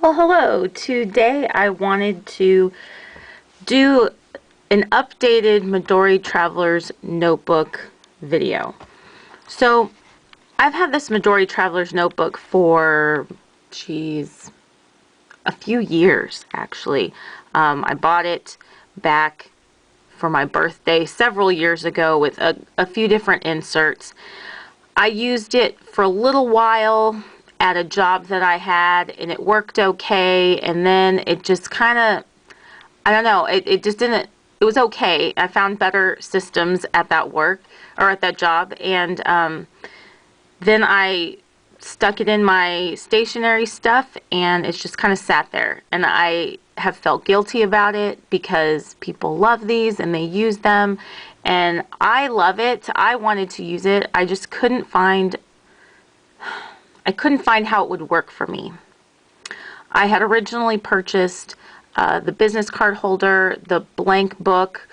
Well, hello. Today I wanted to do an updated Midori Traveler's Notebook video. So I've had this Midori Traveler's Notebook for, a few years actually. I bought it back for my birthday several years ago with a few different inserts. I used it for a little while at a job that I had, and it worked okay, and then it just kind of, I don't know, it just didn't, it was okay. I found better systems at that work, or at that job, and then I stuck it in my stationery stuff, and it's just kind of sat there, and I have felt guilty about it because people love these and they use them, and I love it. I wanted to use it. I just couldn't find how it would work for me. I had originally purchased the business card holder, the blank book,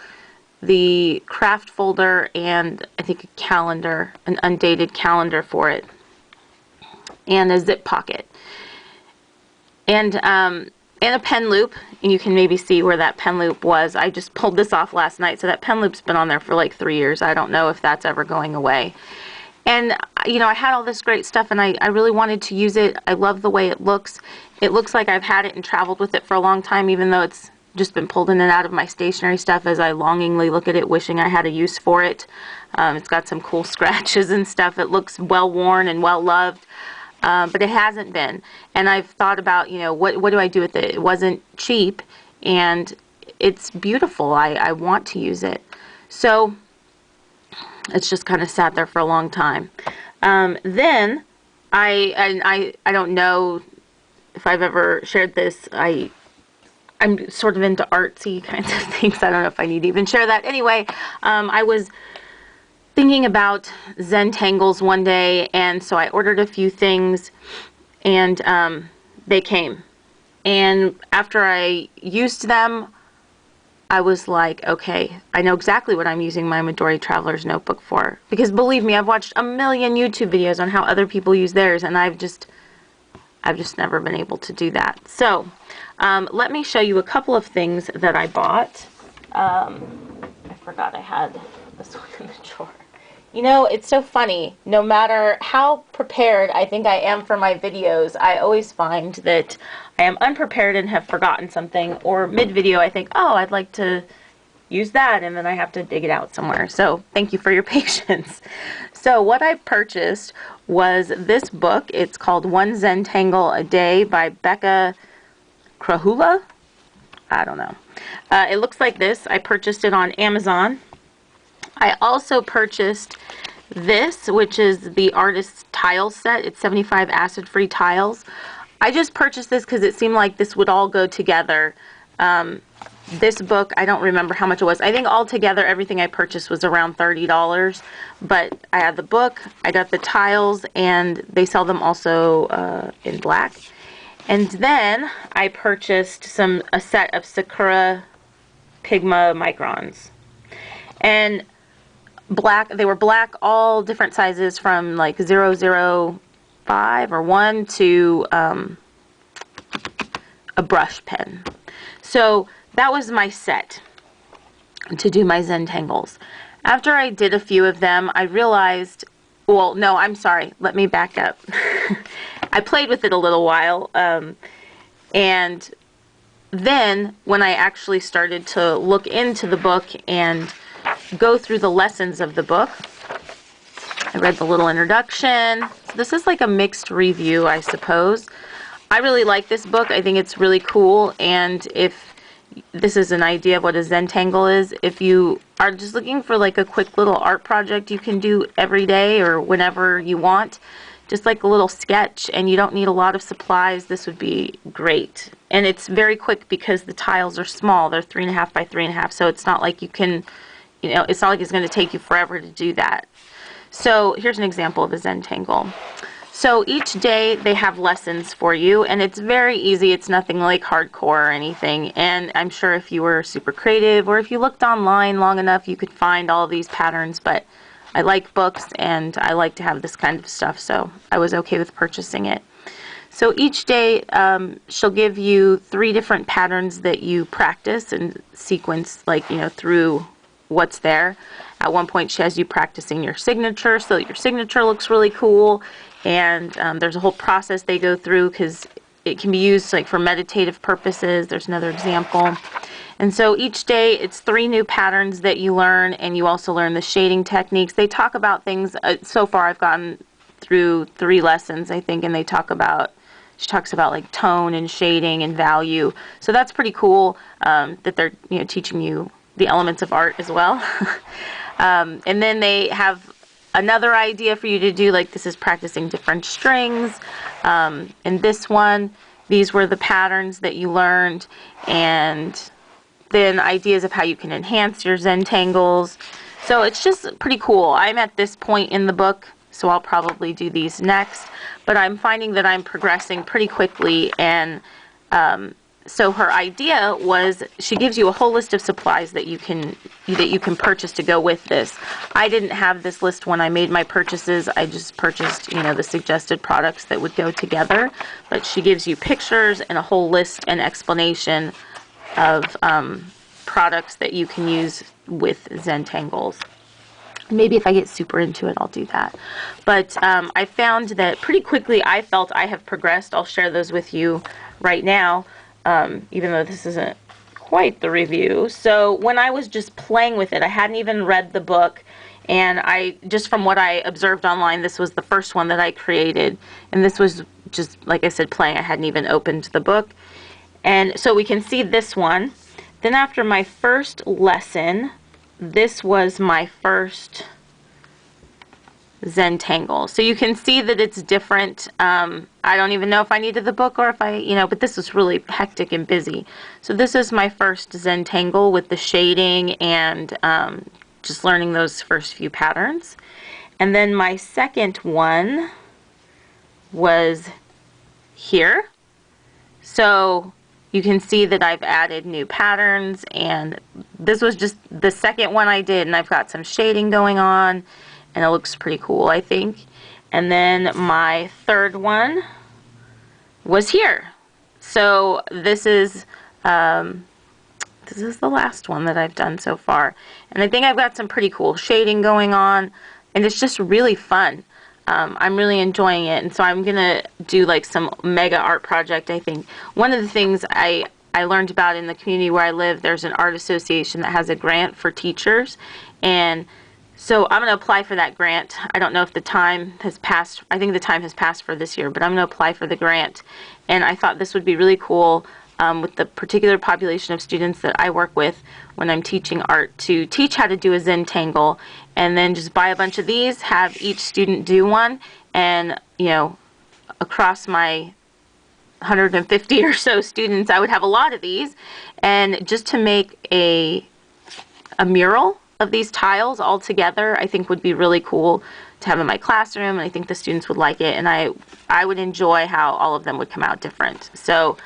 the craft folder, and I think a calendar, an undated calendar for it, and a zip pocket, and a pen loop. And you can maybe see where that pen loop was. I just pulled this off last night, so that pen loop's been on there for like 3 years. I don't know if that's ever going away. And, you know, I had all this great stuff, and I really wanted to use it. I love the way it looks. It looks like I've had it and traveled with it for a long time, even though it's just been pulled in and out of my stationery stuff as I longingly look at it, wishing I had a use for it. It's got some cool scratches and stuff. It looks well worn and well loved, but it hasn't been. And I've thought about, you know, what do I do with it? It wasn't cheap, and it's beautiful. I want to use it. So it's just kind of sat there for a long time. Then I don't know if I've ever shared this. I'm sort of into artsy kinds of things. I don't know if I need to even share that. Anyway, I was thinking about Zentangles one day, and so I ordered a few things, and they came. And after I used them, I was like, okay, I know exactly what I'm using my Midori Traveler's Notebook for. Because believe me, I've watched a million YouTube videos on how other people use theirs, and I've just never been able to do that. So, let me show you a couple of things that I bought. I forgot I had this one in the drawer. You know, it's so funny. No matter how prepared I think I am for my videos, I always find that I am unprepared and have forgotten something, or mid-video I think, oh, I'd like to use that, and then I have to dig it out somewhere. So thank you for your patience. So what I purchased was this book. It's called One Zentangle a Day by Becca Krahula. I don't know. It looks like this. I purchased it on Amazon. I also purchased this, which is the artist's tile set. It's 75 acid-free tiles. I just purchased this because it seemed like this would all go together. This book, I don't remember how much it was. I think altogether everything I purchased was around $30. But I had the book, I got the tiles, and they sell them also in black. And then I purchased a set of Sakura Pigma Microns. And black, they were black, all different sizes from like 005 or 1 to a brush pen. So that was my set to do my Zentangles. After I did a few of them, I realized, well, no, I'm sorry, let me back up. I played with it a little while, and then when I actually started to look into the book and go through the lessons of the book, I read the little introduction. So this is like a mixed review, I suppose. I really like this book. I think it's really cool, and if this is an idea of what a Zentangle is, if you are just looking for like a quick little art project you can do every day or whenever you want, just like a little sketch, and you don't need a lot of supplies, this would be great. And it's very quick because the tiles are small. They're 3.5 by 3.5, so it's not like you can, you know, it's not like it's going to take you forever to do that. So here's an example of a Zentangle. So each day they have lessons for you, and it's very easy. It's nothing like hardcore or anything. And I'm sure if you were super creative, or if you looked online long enough, you could find all of these patterns. But I like books, and I like to have this kind of stuff, so I was okay with purchasing it. So each day she'll give you 3 different patterns that you practice and sequence, like, through what's there. At one point she has you practicing your signature so that your signature looks really cool, and there's a whole process they go through because it can be used like for meditative purposes. There's another example. And so each day it's 3 new patterns that you learn, and you also learn the shading techniques. They talk about things, so far I've gotten through 3 lessons, I think, and she talks about like tone and shading and value. So that's pretty cool, that they're teaching you the elements of art as well. And then they have another idea for you to do, like this is practicing different strings. In this one, these were the patterns that you learned, and then ideas of how you can enhance your Zentangles. So it's just pretty cool. I'm at this point in the book, so I'll probably do these next, but I'm finding that I'm progressing pretty quickly. And so her idea was she gives you a whole list of supplies that you can purchase to go with this. I didn't have this list when I made my purchases. I just purchased the suggested products that would go together, but she gives you pictures and a whole list and explanation of products that you can use with Zentangles. Maybe if I get super into it, I'll do that. But I found that pretty quickly I felt I have progressed. I'll share those with you right now, even though this isn't quite the review. So when I was just playing with it, I hadn't even read the book, and just from what I observed online, this was the first one that I created. And this was just, like I said, playing. I hadn't even opened the book. And so we can see this one. Then after my first lesson, this was my first Zentangle. So you can see that it's different. I don't even know if I needed the book or if but this was really hectic and busy. So this is my first Zentangle with the shading and just learning those first few patterns. And then my second one was here. So you can see that I've added new patterns, and this was just the second one I did, and I've got some shading going on, and it looks pretty cool, I think. And then my third one was here. So this is the last one that I've done so far, and I think I've got some pretty cool shading going on, and it's just really fun. I'm really enjoying it, and so I'm gonna do like some mega art project. I think one of the things I learned about in the community where I live, there's an art association that has a grant for teachers, and so I'm gonna apply for that grant. I don't know if the time has passed. I think the time has passed for this year, but I'm gonna apply for the grant, and I thought this would be really cool with the particular population of students that I work with when I'm teaching art, to teach how to do a Zentangle, and then just buy a bunch of these, have each student do one, and across my 150 or so students, I would have a lot of these, and just to make a mural of these tiles all together, I think would be really cool to have in my classroom, and I think the students would like it, and I would enjoy how all of them would come out different. So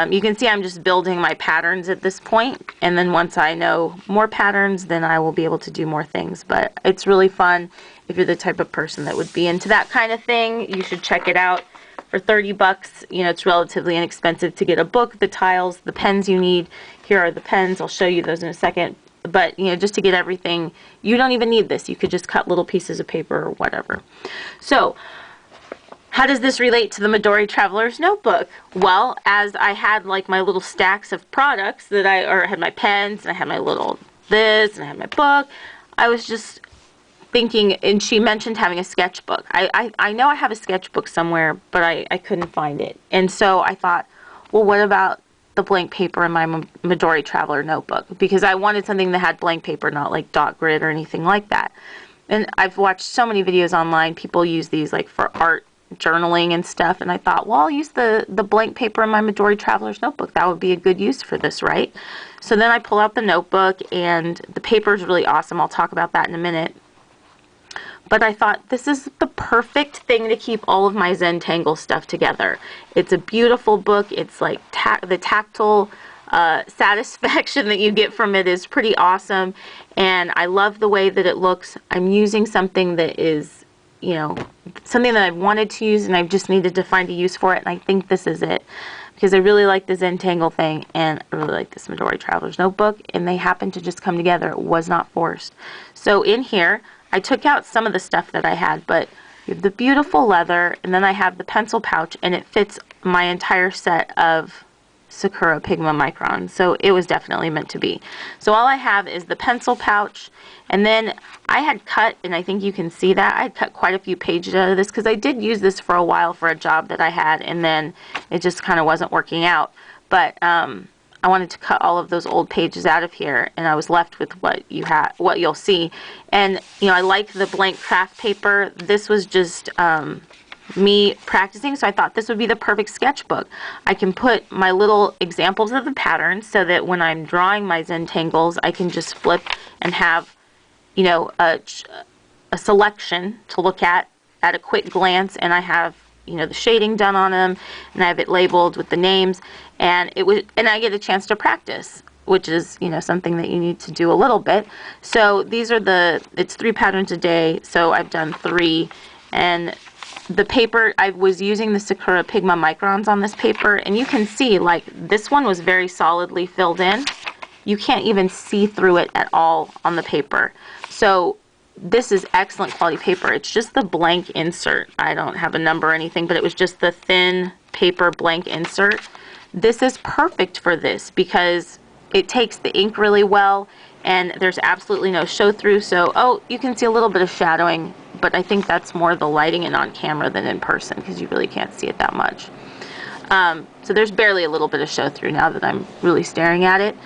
you can see I'm just building my patterns at this point, and then once I know more patterns, then I will be able to do more things. But it's really fun. If you're the type of person that would be into that kind of thing, you should check it out. For 30 bucks, it's relatively inexpensive to get a book, the tiles, the pens you need. Here are the pens. I'll show you those in a second. But, just to get everything, you don't even need this. You could just cut little pieces of paper or whatever. So, how does this relate to the Midori Traveler's Notebook? Well, as I had like my little stacks of products that I had my pens, and I had my little this, and I had my book, I was just thinking, and she mentioned having a sketchbook. I know I have a sketchbook somewhere, but I couldn't find it. And so I thought, well, what about the blank paper in my Midori Traveler Notebook? Because I wanted something that had blank paper, not like dot grid or anything like that. And I've watched so many videos online. People use these like for art journaling and stuff, and I thought, well, I'll use the blank paper in my Midori Traveler's Notebook. That would be a good use for this, right? So then I pull out the notebook, and the paper is really awesome. I'll talk about that in a minute. But I thought, this is the perfect thing to keep all of my Zentangle stuff together. It's a beautiful book. It's like the tactile satisfaction that you get from it is pretty awesome, and I love the way that it looks. I'm using something that is you know, something that I've wanted to use and I've just needed to find a use for it, and I think this is it. Because I really like the Zentangle thing, and I really like this Midori Traveler's Notebook, and they happen to just come together. It was not forced. So in here, I took out some of the stuff that I had, but you have the beautiful leather, and then I have the pencil pouch, and it fits my entire set of Sakura Pigma Microns, so it was definitely meant to be. So all I have is the pencil pouch, and then I had cut, and I think you can see that, I had cut quite a few pages out of this, because I did use this for a while for a job that I had, and then it just kind of wasn't working out. But I wanted to cut all of those old pages out of here, and I was left with what you'll see. And you know, I like the blank craft paper. This was just me practicing, so I thought this would be the perfect sketchbook. I can put my little examples of the patterns so that when I'm drawing my Zentangles, I can just flip and have, you know, a selection to look at a quick glance, and I have, you know, the shading done on them, and I have it labeled with the names, and I get a chance to practice, which is, you know, something that you need to do a little bit. So these are it's 3 patterns a day, so I've done 3, and the paper, I was using the Sakura Pigma Microns on this paper, and you can see, like, this one was very solidly filled in. You can't even see through it at all on the paper. So this is excellent quality paper. It's just the blank insert. I don't have a number or anything, but it was just the thin paper blank insert. This is perfect for this because it takes the ink really well, and there's absolutely no show through. So, oh, you can see a little bit of shadowing, but I think that's more the lighting and on camera than in person because you really can't see it that much. So there's barely a little bit of show through now that I'm really staring at it.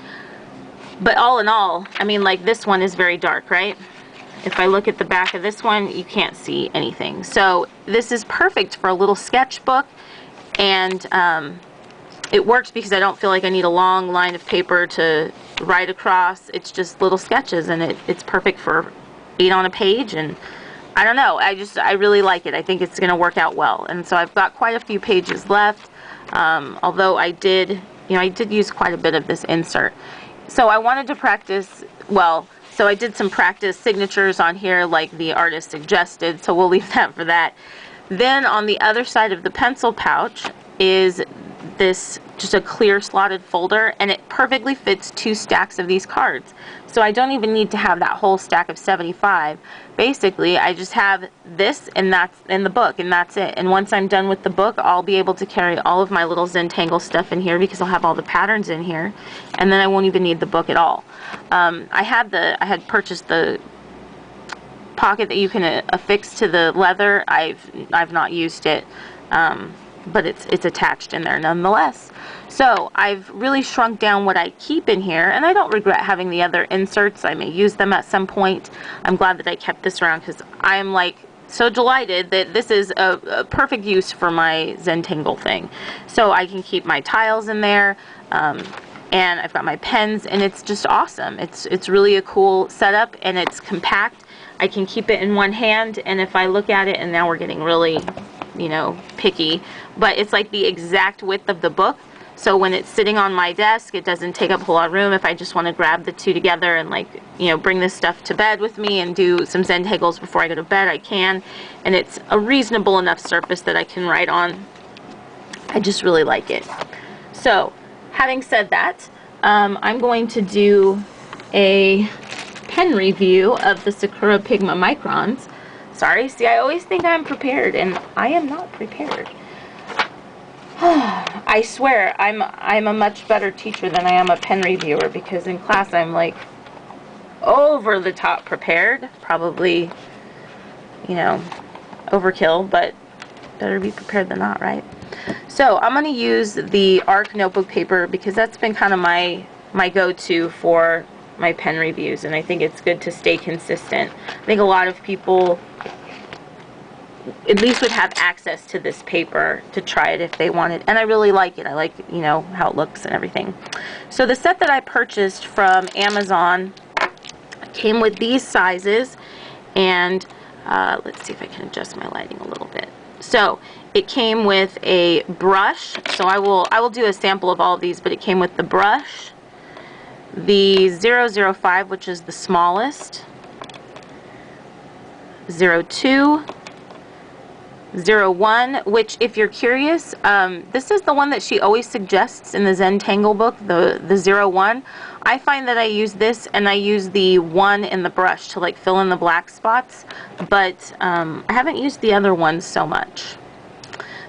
But all in all, I mean, like, this one is very dark, right? If I look at the back of this one, you can't see anything. So this is perfect for a little sketchbook, and it works because I don't feel like I need a long line of paper to write across. It's just little sketches, and it's perfect for 8 on a page, and I don't know, I really like it. I think it's going to work out well. And so I've got quite a few pages left, although I did use quite a bit of this insert. So I wanted to practice, well, so I did some practice signatures on here like the artist suggested, so we'll leave that for that. Then on the other side of the pencil pouch is this just a clear slotted folder, and it perfectly fits 2 stacks of these cards. So I don't even need to have that whole stack of 75. Basically, I just have this, and that's in the book, and that's it. And once I'm done with the book, I'll be able to carry all of my little Zentangle stuff in here because I'll have all the patterns in here, and then I won't even need the book at all. I had purchased the pocket that you can affix to the leather. I've not used it, but it's attached in there nonetheless. So I've really shrunk down what I keep in here, and I don't regret having the other inserts. I may use them at some point. I'm glad that I kept this around because I'm like so delighted that this is a perfect use for my Zentangle thing. So I can keep my tiles in there, and I've got my pens, and it's just awesome. It's really a cool setup, and it's compact. I can keep it in one hand, and if I look at it, and now we're getting really, you know, picky, but it's like the exact width of the book. So when it's sitting on my desk, it doesn't take up a whole lot of room. If I just want to grab the 2 together and, like, you know, bring this stuff to bed with me and do some Zentangles before I go to bed, I can. And it's a reasonable enough surface that I can write on. I just really like it. So, having said that, I'm going to do a pen review of the Sakura Pigma Microns. Sorry, see, I always think I'm prepared, and I am not prepared. I swear, I'm a much better teacher than I am a pen reviewer, because in class I'm like over the top prepared. Probably, you know, overkill, but better be prepared than not, right? So I'm going to use the ARC notebook paper because that's been kind of my go-to for my pen reviews, and I think it's good to stay consistent. I think a lot of people at least would have access to this paper to try it if they wanted, and I really like it. I like, you know, how it looks and everything. So the set that I purchased from Amazon came with these sizes, and let's see if I can adjust my lighting a little bit. So it came with a brush, so I will do a sample of all of these, but it came with the brush, the 005, which is the smallest, 02, 01, which if you're curious, this is the one that she always suggests in the Zentangle book, the 01. I find that I use this, and I use the 1 in the brush to like fill in the black spots, but I haven't used the other ones so much.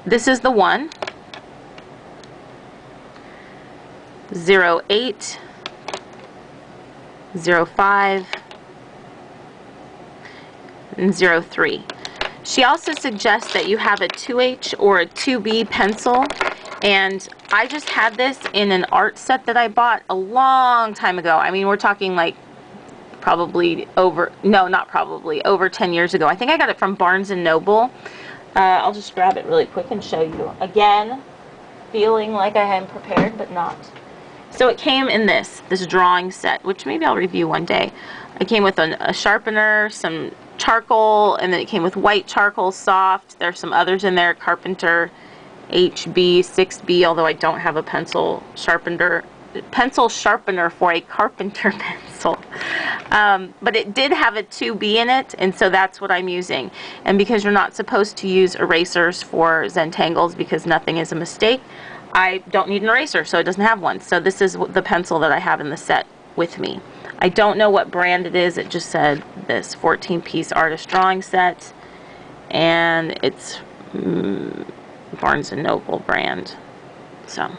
This is the 1, 08, 05, and 03. She also suggests that you have a 2H or a 2B pencil, and I just had this in an art set that I bought a long time ago. I mean, we're talking like probably over, no, not probably, over 10 years ago. I think I got it from Barnes & Noble. I'll just grab it really quick and show you. Again, feeling like I am prepared, but not. So it came in this drawing set, which maybe I'll review one day. It came with a sharpener, some charcoal, and then it came with white charcoal soft. There's some others in there, Carpenter HB 6B, although I don't have a pencil sharpener for a Carpenter pencil. But it did have a 2B in it, and so that's what I'm using. And because you're not supposed to use erasers for Zentangles because nothing is a mistake, I don't need an eraser, so it doesn't have one. So this is the pencil that I have in the set with me. I don't know what brand it is. It just said this 14-piece artist drawing set, and it's Barnes & Noble brand. So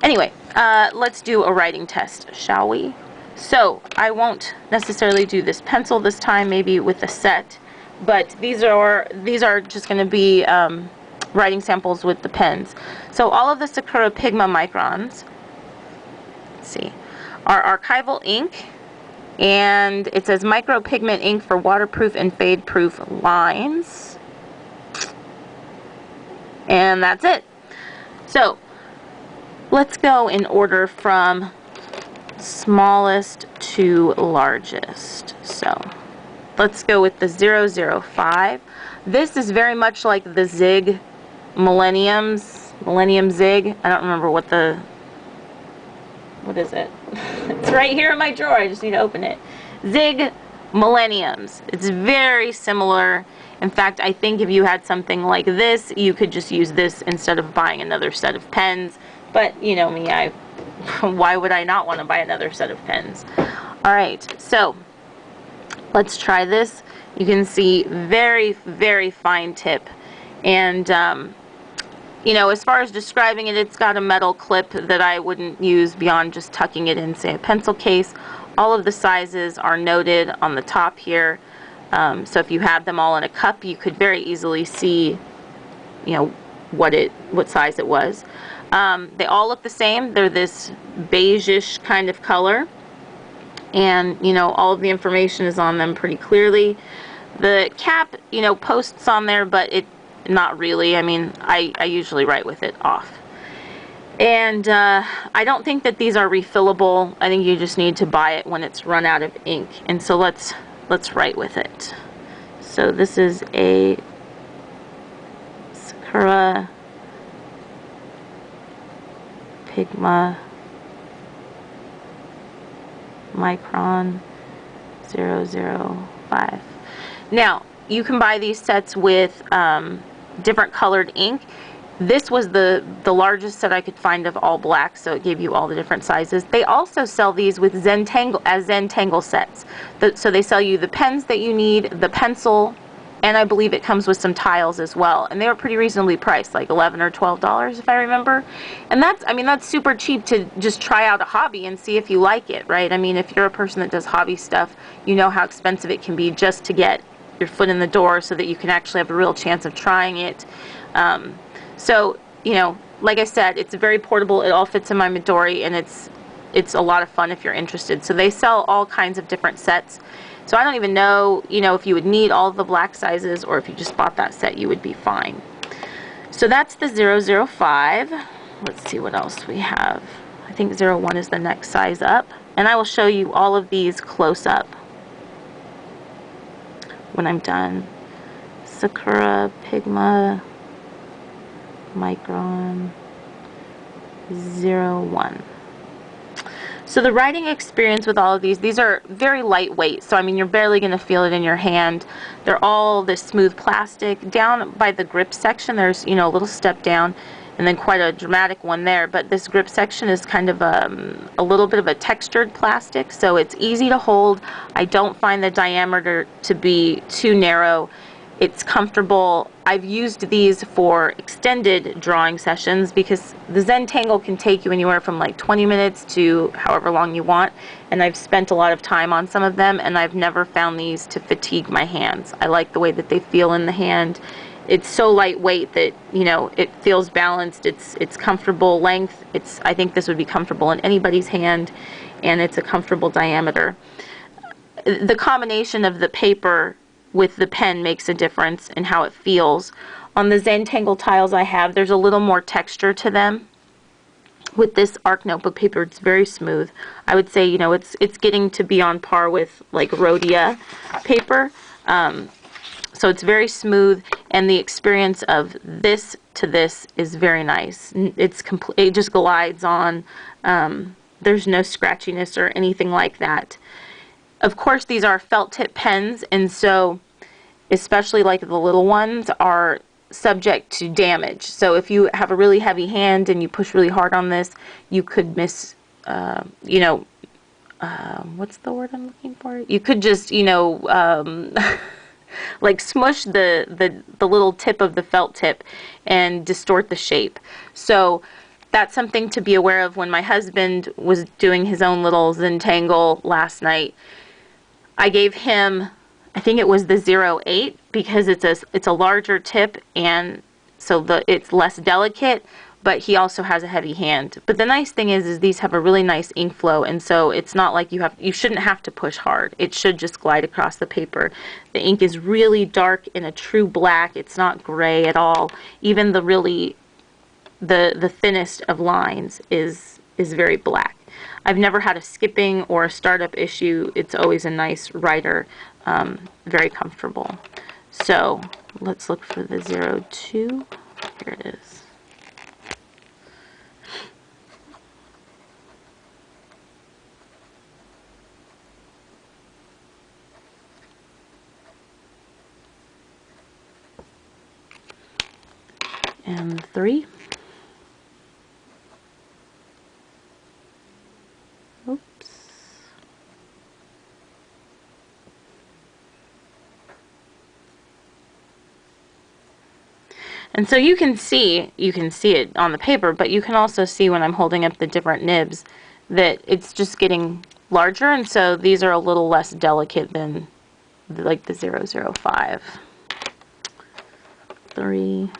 anyway, let's do a writing test, shall we? So I won't necessarily do this pencil this time, maybe with the set, but these are just going to be writing samples with the pens. So all of the Sakura Pigma Microns, let's see, are archival ink, and it says micro pigment ink for waterproof and fade proof lines, and that's it. So let's go in order from smallest to largest. So let's go with the 005. This is very much like the Zig Millennium Zig. I don't remember what is it? It's right here in my drawer. I just need to open it. Zig Millenniums. It's very similar. In fact, I think if you had something like this, you could just use this instead of buying another set of pens. But you know me, why would I not want to buy another set of pens? Alright, so let's try this. You can see very, very fine tip. And you know, as far as describing it, it's got a metal clip that I wouldn't use beyond just tucking it in, say, a pencil case. All of the sizes are noted on the top here. So if you had them all in a cup, you could very easily see, you know, what size it was. They all look the same. They're this beige-ish kind of color. And, you know, all of the information is on them pretty clearly. The cap, you know, posts on there, but not really. I mean, I usually write with it off. And I don't think that these are refillable. I think you just need to buy it when it's run out of ink. And so let's write with it. So this is a Sakura Pigma Micron 005. Now, you can buy these sets with different colored ink. This was the largest set I could find of all black, so it gave you all the different sizes. They also sell these with Zentangle sets. So they sell you the pens that you need, the pencil, and I believe it comes with some tiles as well. And they were pretty reasonably priced, like $11 or $12 if I remember. And that's super cheap to just try out a hobby and see if you like it, right? I mean, if you're a person that does hobby stuff, you know how expensive it can be just to get your foot in the door so that you can actually have a real chance of trying it. So, you know, like I said, it's very portable. It all fits in my Midori, and it's a lot of fun if you're interested. So they sell all kinds of different sets. So I don't even know, you know, if you would need all of the black sizes, or if you just bought that set, you would be fine. So that's the 005. Let's see what else we have. I think 01 is the next size up. And I will show you all of these close up when I'm done. Sakura Pigma Micron 01. So the writing experience with all of these are very lightweight. So I mean, you're barely going to feel it in your hand. They're all this smooth plastic. Down by the grip section, there's, you know, a little step down, and then quite a dramatic one there. But this grip section is kind of a little bit of a textured plastic, so it's easy to hold. I don't find the diameter to be too narrow. It's comfortable. I've used these for extended drawing sessions because the Zentangle can take you anywhere from like 20 minutes to however long you want, and I've spent a lot of time on some of them, and I've never found these to fatigue my hands. I like the way that they feel in the hand. It's so lightweight that, you know, it feels balanced. It's comfortable length. I think this would be comfortable in anybody's hand, and it's a comfortable diameter. The combination of the paper with the pen makes a difference in how it feels. On the Zentangle tiles I have, there's a little more texture to them. With this Arc notebook paper, it's very smooth. I would say, you know, it's getting to be on par with like Rhodia paper. So it's very smooth, and the experience of this to this is very nice. It just glides on. There's no scratchiness or anything like that. Of course, these are felt tip pens, and so especially like the little ones are subject to damage. So if you have a really heavy hand and you push really hard on this, you could miss, you know, what's the word I'm looking for? You could just, you know, like smush the little tip of the felt tip and distort the shape. So that's something to be aware of. When my husband was doing his own little Zentangle last night, I gave him, I think it was the 08, because it's a larger tip, and so it's less delicate, but he also has a heavy hand. But the nice thing is these have a really nice ink flow, and so it's not like you shouldn't have to push hard. It should just glide across the paper. The ink is really dark in a true black. It's not gray at all. Even the thinnest of lines is very black. I've never had a skipping or a startup issue. It's always a nice writer, very comfortable. So let's look for the 02. Here it is. And 3. Oops. And so you can see it on the paper, but you can also see when I'm holding up the different nibs that it's just getting larger, and so these are a little less delicate than like the 005. 3.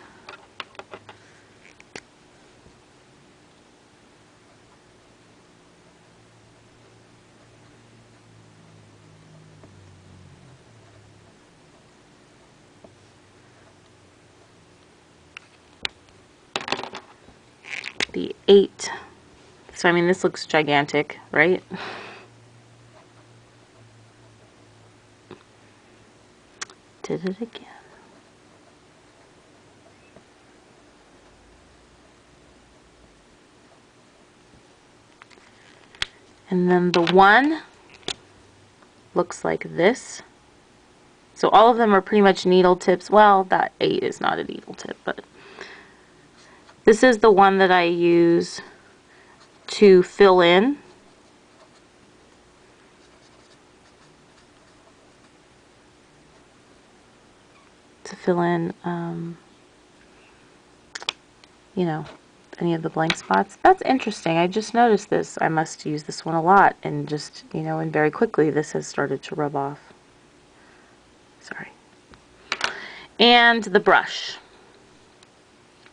The 8. So I mean, this looks gigantic, right? Did it again. And then the 1 looks like this. So all of them are pretty much needle tips. Well, that 8 is not a needle tip, but this is the one that I use to fill in. You know, any of the blank spots. That's interesting. I just noticed this. I must use this one a lot, and just, you know, and very quickly this has started to rub off. Sorry. And the brush,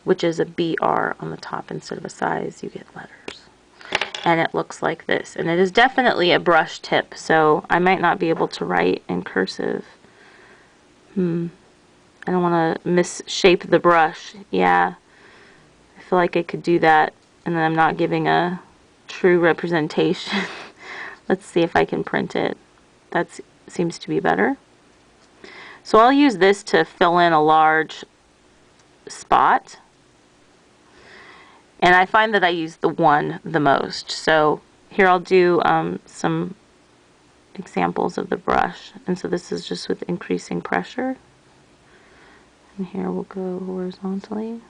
which is a BR on the top instead of a size. You get letters. And it looks like this. And it is definitely a brush tip, so I might not be able to write in cursive. I don't want to misshape the brush. Yeah, I feel like I could do that, and then I'm not giving a true representation. Let's see if I can print it. That seems to be better. So I'll use this to fill in a large spot. And I find that I use the 1 the most. So Here I'll do some examples of the brush. And so this is just with increasing pressure. And here we'll go horizontally.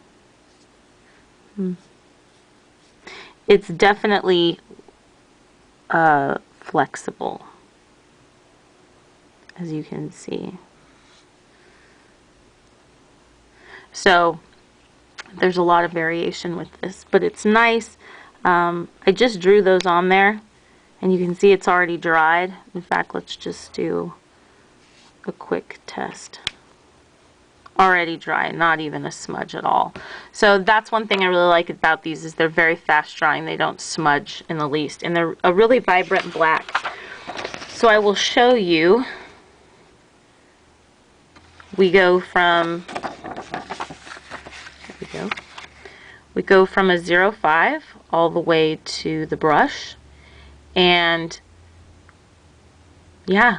It's definitely flexible, as you can see. So there's a lot of variation with this, but it's nice. I just drew those on there, and you can see it's already dried. In fact, let's just do a quick test. Already dry, not even a smudge at all. So that's one thing I really like about these, is they're very fast drying. They don't smudge in the least, and they're a really vibrant black. So I will show you. We go from, there we go. We go from a 0.5 all the way to the brush, and yeah,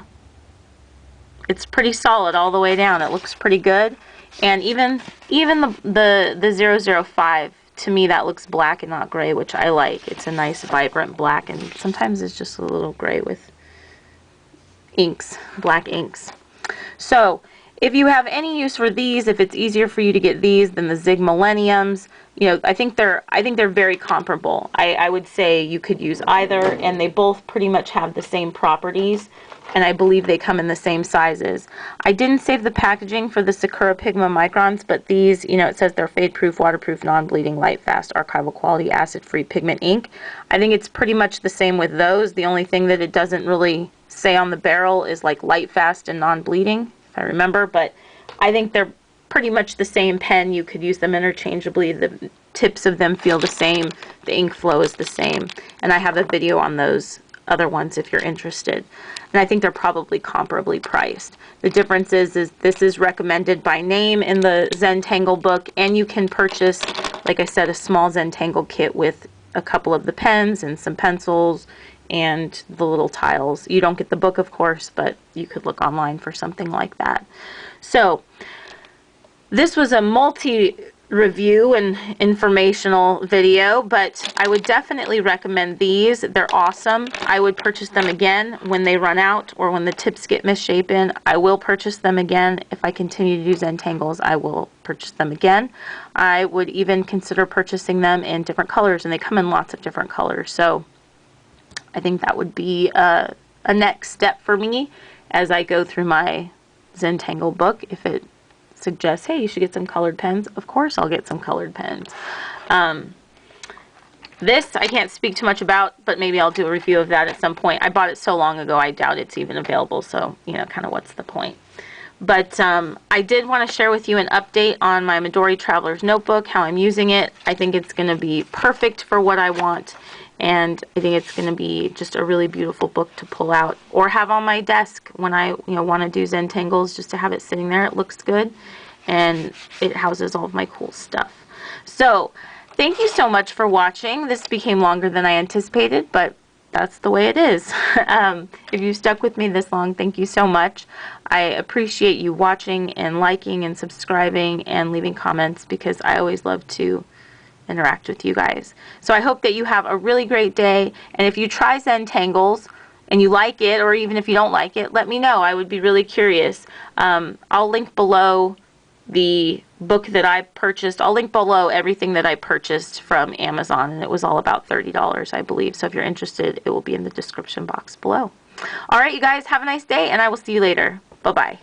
it's pretty solid all the way down. It looks pretty good, and even the 0.05, to me that looks black and not gray, which I like. It's a nice vibrant black, and sometimes it's just a little gray with inks, black inks. So if you have any use for these, if it's easier for you to get these than the Zig Millenniums, you know, I think they're very comparable. I would say you could use either, and they both pretty much have the same properties, and I believe they come in the same sizes. I didn't save the packaging for the Sakura Pigma Microns, but these, you know, it says they're fade-proof, waterproof, non-bleeding, light-fast, archival quality, acid-free pigment ink. I think it's pretty much the same with those. The only thing that it doesn't really say on the barrel is like light-fast and non-bleeding, if I remember, but I think they're pretty much the same pen. You could use them interchangeably. The tips of them feel the same. The ink flow is the same. And I have a video on those other ones if you're interested. And I think they're probably comparably priced. The difference is this is recommended by name in the Zentangle book, and you can purchase, like I said, a small Zentangle kit with a couple of the pens and some pencils and the little tiles. You don't get the book, of course, but you could look online for something like that. So this was a multi-review and informational video, but I would definitely recommend these. They're awesome. I would purchase them again when they run out or when the tips get misshapen. I will purchase them again. If I continue to do Zentangles, I will purchase them again. I would even consider purchasing them in different colors, and they come in lots of different colors. So I think that would be a next step for me as I go through my Zentangle book. If it suggests, hey, you should get some colored pens, of course I'll get some colored pens. This I can't speak too much about, but maybe I'll do a review of that at some point. I bought it so long ago, I doubt it's even available, so, you know, kind of what's the point. But I did want to share with you an update on my Midori Traveler's Notebook, how I'm using it. I think it's going to be perfect for what I want, and I think it's going to be just a really beautiful book to pull out or have on my desk when I want to do Zentangles, just to have it sitting there. It looks good, and it houses all of my cool stuff. So thank you so much for watching. This became longer than I anticipated, but that's the way it is. If you stuck with me this long, thank you so much. I appreciate you watching and liking and subscribing and leaving comments, because I always love to interact with you guys. So I hope that you have a really great day, and if you try Zentangles and you like it, or even if you don't like it, let me know. I would be really curious. I'll link below the book that I purchased. I'll link below everything that I purchased from Amazon, and it was all about $30, I believe. So if you're interested, it will be in the description box below. All right, you guys, have a nice day, and I will see you later. Bye-bye.